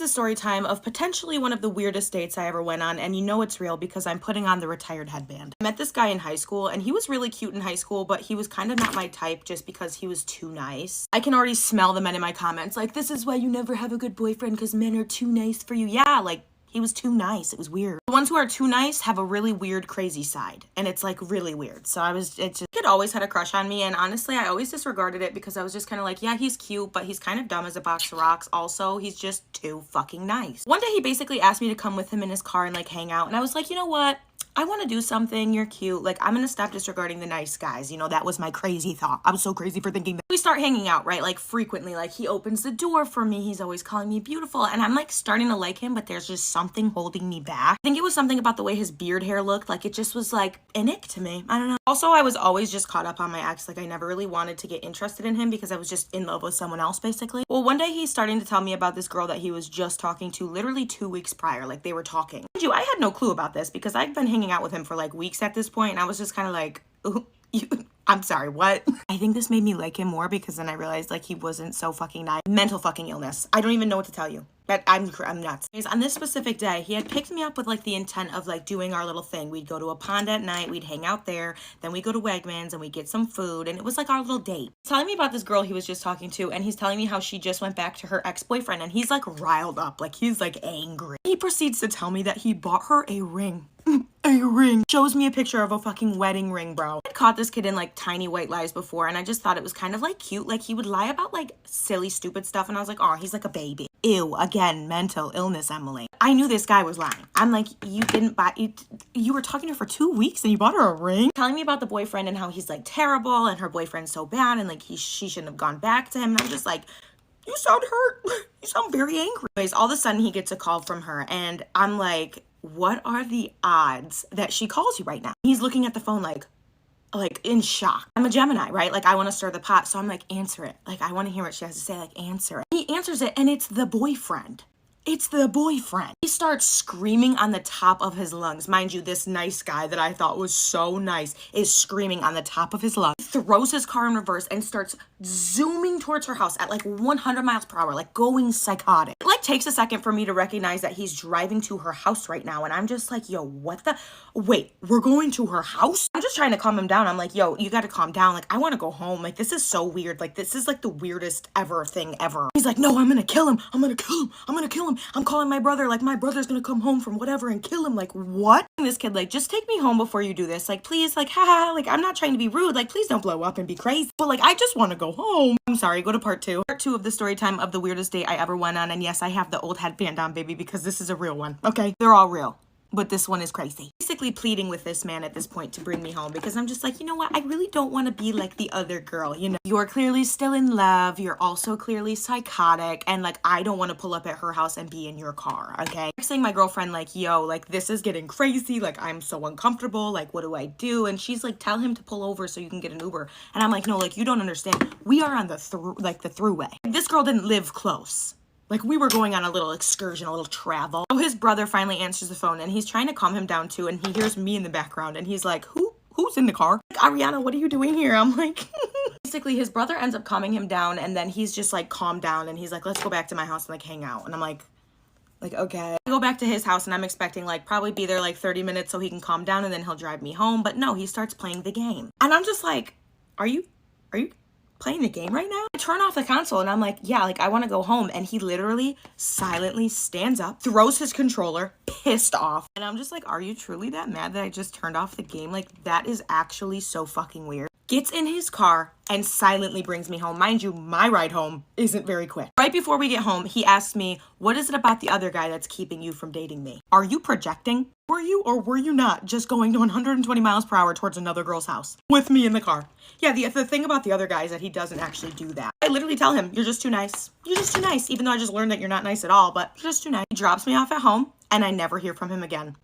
the story time of potentially one of the weirdest dates I ever went on, and you know it's real because I'm putting on the retired headband. I met this guy in high school, and he was really cute in high school, but he was kind of not my type just because he was too nice. I can already smell the men in my comments, like, this is why you never have a good boyfriend, because men are too nice for you. Yeah, like, he was too nice. It was weird. The ones who are too nice have a really weird, crazy side. And it's like really weird. So kid always had a crush on me. And honestly, I always disregarded it because I was just kind of like, yeah, he's cute, but he's kind of dumb as a box of rocks. Also, he's just too fucking nice. One day he basically asked me to come with him in his car and like hang out. And I was like, you know what? I want to do something. You're cute. Like, I'm going to stop disregarding the nice guys. You know, that was my crazy thought. I was so crazy for thinking that. We start hanging out, right? Like, frequently. Like, he opens the door for me. He's always calling me beautiful. And I'm, like, starting to like him, but there's just something holding me back. I think it was something about the way his beard hair looked. Like, it just was, like, an ick to me. I don't know. Also, I was always just caught up on my ex. Like, I never really wanted to get interested in him because I was just in love with someone else, basically. Well, one day he's starting to tell me about this girl that he was just talking to literally 2 weeks prior. Like, they were talking. Mind you, I had no clue about this because I've been hanging out with him for, like, weeks at this point, and I was just kind of like, ooh, I'm sorry, what? I think this made me like him more because then I realized like he wasn't so fucking nice. Mental fucking illness. I don't even know what to tell you. But I'm nuts. Anyways, on this specific day, he had picked me up with like the intent of like doing our little thing. We'd go to a pond at night, we'd hang out there, then we'd go to Wegmans and we'd get some food, and it was like our little date. He's telling me about this girl he was just talking to, and he's telling me how she just went back to her ex-boyfriend, and he's like riled up, like he's like angry. He proceeds to tell me that he bought her a ring. A ring. Shows me a picture of a fucking wedding ring, bro. I'd caught this kid in like tiny white lies before, and I just thought it was kind of like cute. Like he would lie about like silly, stupid stuff, and I was like, oh, he's like a baby. Ew, again, mental illness, Emily. I knew this guy was lying. I'm like, you didn't buy it. You were talking to her for 2 weeks and you bought her a ring? Telling me about the boyfriend and how he's like terrible and her boyfriend's so bad and like she shouldn't have gone back to him. And I'm just like, you sound hurt. You sound very angry. Anyways, all of a sudden he gets a call from her, and I'm like, what are the odds that she calls you right now? He's looking at the phone like in shock. I'm a Gemini, right? Like, I want to stir the pot. So I'm like, answer it. Like, I want to hear what she has to say. Like, answer it. He answers it, and it's the boyfriend. It's the boyfriend. He starts screaming on the top of his lungs. Mind you, this nice guy that I thought was so nice is screaming on the top of his lungs. He throws his car in reverse and starts zooming towards her house at like 100 miles per hour, like going psychotic. It like takes a second for me to recognize that he's driving to her house right now. And I'm just like, yo, what the? Wait, we're going to her house? I'm just trying to calm him down. I'm like, yo, you got to calm down. Like, I want to go home. Like, this is so weird. Like, this is like the weirdest ever thing ever. He's like, no, I'm going to kill him. I'm going to kill him. I'm going to kill him. I'm calling my brother, like my brother's gonna come home from whatever and kill him. Like, what? And this kid like, just take me home before you do this. Like, please, like, haha, like, I'm not trying to be rude. Like, please don't blow up and be crazy. But like, I just want to go home. I'm sorry, go to part 2. Part 2 of the story time of the weirdest date I ever went on. And yes, I have the old headband on, baby, because this is a real one. Okay, they're all real, but this one is crazy. Basically pleading with this man at this point to bring me home because I'm just like, you know what? I really don't want to be like the other girl. You know, you're clearly still in love. You're also clearly psychotic. And like, I don't want to pull up at her house and be in your car. Okay. Texting my girlfriend like, yo, like this is getting crazy. Like, I'm so uncomfortable. Like, what do I do? And she's like, tell him to pull over so you can get an Uber. And I'm like, no, like, you don't understand. We are on the throughway. This girl didn't live close. Like, we were going on a little excursion, a little travel. So his brother finally answers the phone, and he's trying to calm him down too, and he hears me in the background, and he's like, who's in the car? Like, Ariana, what are you doing here? I'm like, basically his brother ends up calming him down, and then he's just like calmed down, and he's like, let's go back to my house and like hang out. And I'm like, okay. I go back to his house, and I'm expecting like probably be there like 30 minutes so he can calm down, and then he'll drive me home. But no, he starts playing the game. And I'm just like, are you playing the game right now? I turn off the console and I'm like, yeah, like I want to go home. And he literally silently stands up, throws his controller, pissed off. And I'm just like, are you truly that mad that I just turned off the game? Like, that is actually so fucking weird. Gets in his car and silently brings me home. Mind you, my ride home isn't very quick. Right before we get home, he asked me, what is it about the other guy that's keeping you from dating me? Are you projecting? Were you or were you not just going to 120 miles per hour towards another girl's house with me in the car? Yeah, the thing about the other guy is that he doesn't actually do that. I literally tell him, you're just too nice. You're just too nice. Even though I just learned that you're not nice at all, but you're just too nice. He drops me off at home and I never hear from him again.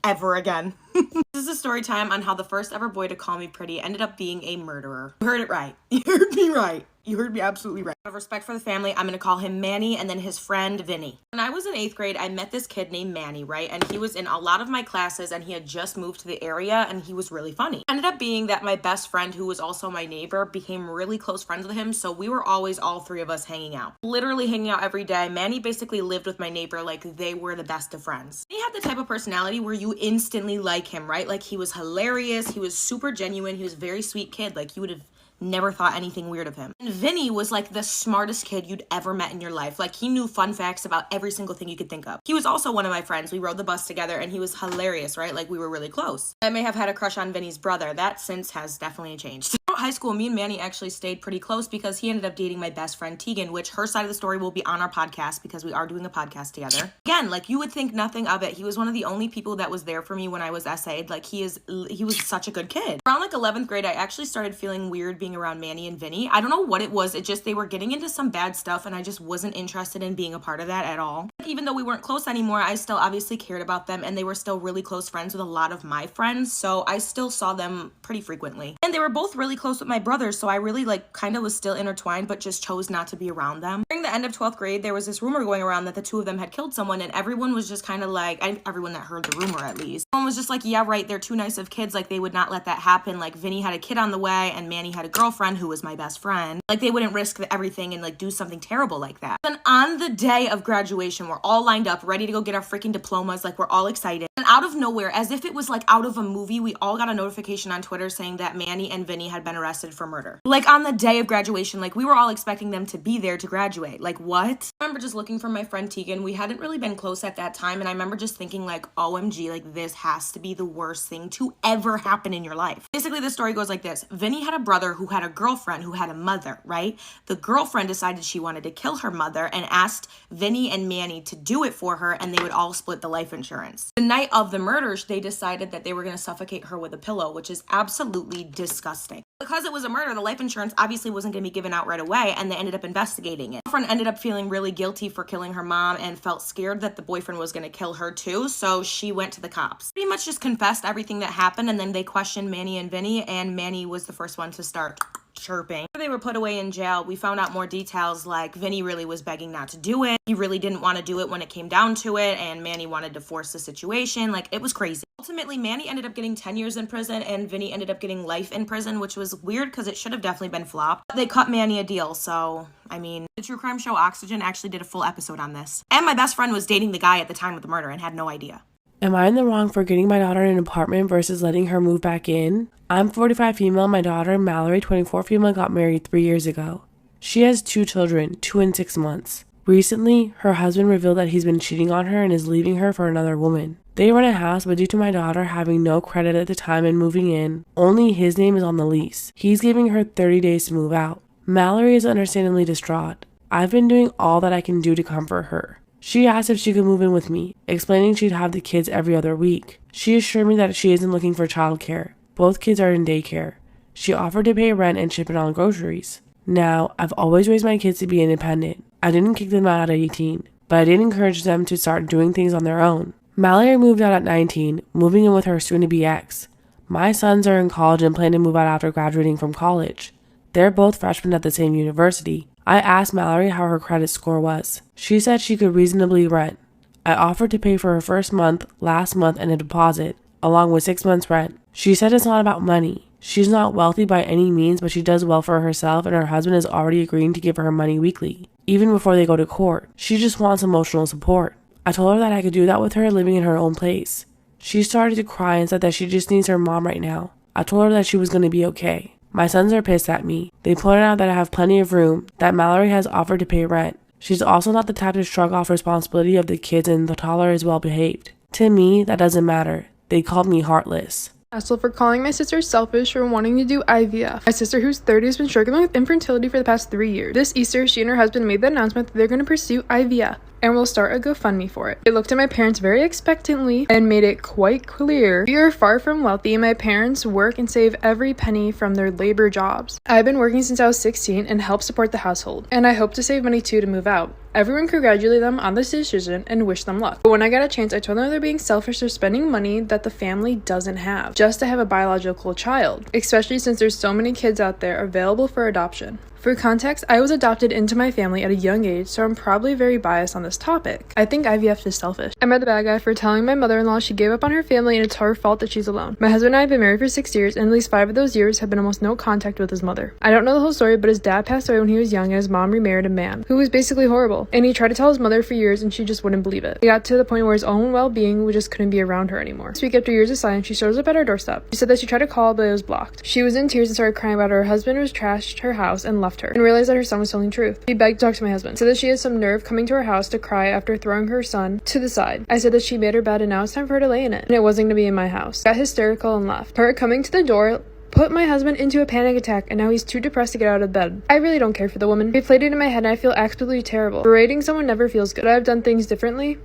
Ever again. This is a story time on how the first ever boy to call me pretty ended up being a murderer. You heard it right. You heard me right. You heard me absolutely right. Out of respect for the family, I'm going to call him Manny and then his friend Vinny. When I was in 8th grade, I met this kid named Manny, right? And he was in a lot of my classes and he had just moved to the area and he was really funny. Ended up being that my best friend, who was also my neighbor, became really close friends with him. So we were always all three of us hanging out. Literally hanging out every day. Manny basically lived with my neighbor like they were the best of friends. He had the type of personality where you instantly like him, right? Like he was hilarious. He was super genuine. He was a very sweet kid. Like you would have never thought anything weird of him. And Vinny was like the smartest kid you'd ever met in your life. Like he knew fun facts about every single thing you could think of. He was also one of my friends. We rode the bus together and he was hilarious, right? Like we were really close. I may have had a crush on Vinny's brother. That since has definitely changed. Throughout high school, me and Manny actually stayed pretty close because he ended up dating my best friend Tegan, which her side of the story will be on our podcast because we are doing a podcast together. Again, like you would think nothing of it. He was one of the only people that was there for me when I was SA'd. Like he was such a good kid. Around like 11th grade, I actually started feeling weird being around Manny and Vinny. I don't know what it was. It just, they were getting into some bad stuff and I just wasn't interested in being a part of that at all. Even though we weren't close anymore, I still obviously cared about them and they were still really close friends with a lot of my friends. So I still saw them pretty frequently. And they were both really close with my brothers. So I really like kind of was still intertwined, but just chose not to be around them. During the end of 12th grade, there was this rumor going around that the two of them had killed someone and everyone was just kind of like, everyone that heard the rumor at least, everyone was just like, yeah, right. They're too nice of kids. Like they would not let that happen. Like Vinny had a kid on the way and Manny had a girlfriend who was my best friend. Like they wouldn't risk everything and like do something terrible like that. Then on the day of graduation, we're all lined up, ready to go get our freaking diplomas. Like we're all excited. And out of nowhere, as if it was like out of a movie, we all got a notification on Twitter saying that Manny and Vinny had been arrested for murder. Like on the day of graduation, like we were all expecting them to be there to graduate. Like what? I remember just looking for my friend Tegan. We hadn't really been close at that time. And I remember just thinking like, OMG, like this has to be the worst thing to ever happen in your life. Basically, the story goes like this. Vinny had a brother who had a girlfriend who had a mother, right? The girlfriend decided she wanted to kill her mother and asked Vinny and Manny to do it for her and they would all split the life insurance. The night of the murders, they decided that they were going to suffocate her with a pillow, which is absolutely disgusting. Because it was a murder, the life insurance obviously wasn't going to be given out right away and they ended up investigating it. The girlfriend ended up feeling really guilty for killing her mom and felt scared that the boyfriend was going to kill her too, so she went to the cops. Pretty much just confessed everything that happened and then they questioned Manny and Vinny and Manny was the first one to start chirping. They were put away in jail. We found out more details like Vinny really was begging not to do it. He really didn't want to do it when it came down to it and Manny wanted to force the situation. Like it was crazy. Ultimately, Manny ended up getting 10 years in prison and Vinny ended up getting life in prison, which was weird because it should have definitely been flopped. They cut Manny a deal, so I mean, the true crime show Oxygen actually did a full episode on this. And my best friend was dating the guy at the time of the murder and had no idea. Am I in the wrong for getting my daughter an apartment versus letting her move back in? I'm 45 female. My daughter, Mallory, 24 female, got married 3 years ago. She has 2 children, 2 and 6 months. Recently, her husband revealed that he's been cheating on her and is leaving her for another woman. They rent a house, but due to my daughter having no credit at the time and moving in, only his name is on the lease. He's giving her 30 days to move out. Mallory is understandably distraught. I've been doing all that I can do to comfort her. She asked if she could move in with me, explaining she'd have the kids every other week. She assured me that she isn't looking for childcare. Both kids are in daycare. She offered to pay rent and ship it on groceries. Now, I've always raised my kids to be independent. I didn't kick them out at 18, but I did encourage them to start doing things on their own. Mallory moved out at 19, moving in with her soon-to-be ex. My sons are in college and plan to move out after graduating from college. They're both freshmen at the same university. I asked Mallory how her credit score was. She said she could reasonably rent. I offered to pay for her first month, last month, and a deposit, along with 6 months' rent. She said it's not about money. She's not wealthy by any means, but she does well for herself, and her husband is already agreeing to give her money weekly, even before they go to court. She just wants emotional support. I told her that I could do that with her living in her own place. She started to cry and said that she just needs her mom right now. I told her that she was going to be okay. My sons are pissed at me. They pointed out that I have plenty of room, that Mallory has offered to pay rent. She's also not the type to shrug off responsibility of the kids, and the toddler is well behaved. To me, that doesn't matter. They called me heartless. Hassle for calling my sister selfish for wanting to do IVF. My sister, who's 30, has been struggling with infertility for the past 3 years. This Easter, she and her husband made the announcement that they're going to pursue IVF. and will start a GoFundMe for it. I looked at my parents very expectantly and made it quite clear we are far from wealthy, and my parents work and save every penny from their labor jobs. I've been working since I was 16 and help support the household, and I hope to save money too to move out. Everyone congratulated them on this decision and wished them luck. But when I got a chance, I told them they're being selfish for spending money that the family doesn't have just to have a biological child, especially since there's so many kids out there available for adoption. For context, I was adopted into my family at a young age, so I'm probably very biased on this topic. I think IVF is selfish. I'm the bad guy for telling my mother-in-law she gave up on her family and it's her fault that she's alone. My husband and I have been married for 6 years, and at least 5 of those years have been almost no contact with his mother. I don't know the whole story, but his dad passed away when he was young and his mom remarried a man who was basically horrible, and he tried to tell his mother for years and she just wouldn't believe it. It got to the point where his own well-being just couldn't be around her anymore. This week, after years of silence, she shows up at our doorstep. She said that she tried to call, but it was blocked. She was in tears and started crying about her husband who trashed her house and left her, and realized that her son was telling the truth. She begged to talk to my husband, said that she had some nerve coming to her house to cry after throwing her son to the side. I said that she made her bed and now it's time for her to lay in it, and it wasn't going to be in my house. Got hysterical and left. Her coming to the door put my husband into a panic attack, and now he's too depressed to get out of bed. I really don't care for the woman. He played it in my head and I feel absolutely terrible. Berating someone never feels good. I've done things differently.